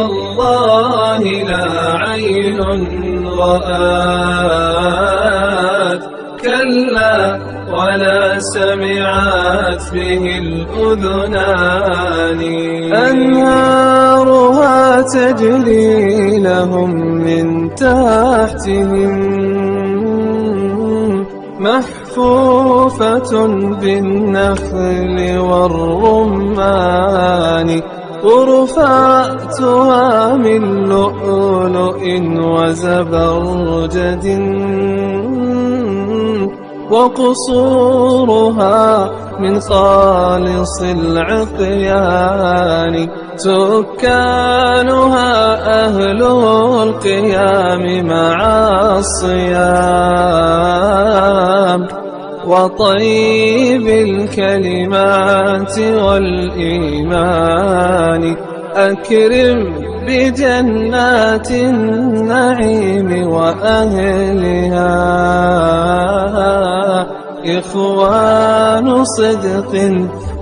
الله لا عين رآت كلا ولا سمعت به الأذنان أنهارها تجري لهم من تحتهم محفوفة بالنخل والرمان غرفاتها من لؤلؤ وزبرجد وقصورها من خالص العقيان سكانها أهل القيام مع الصيام وطيب الكلمات والإيمان أكرم بجنات النعيم وأهلها إخوان صدق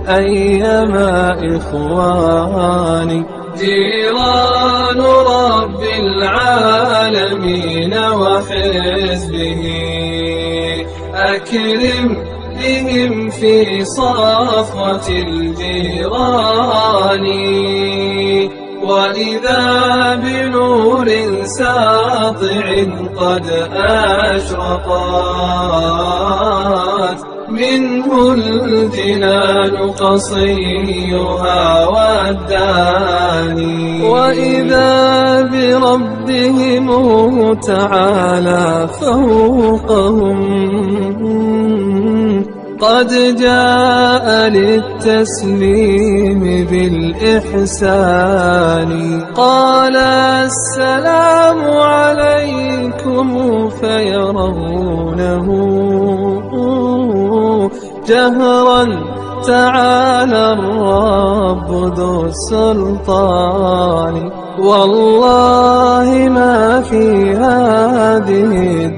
أيما إخوان جيران رب العالمين وحزبه أكرم بهم في صفوة الجيران وإذا بنور ساطع قد أشرقت منه الجنان قصيها والداني وإذا بربهم تعالى فوقهم قد جاء للتسليم بالإحسان قال السلام عليكم فيرونه جهرا تعالى الرب ذو السلطان والله ما في هذه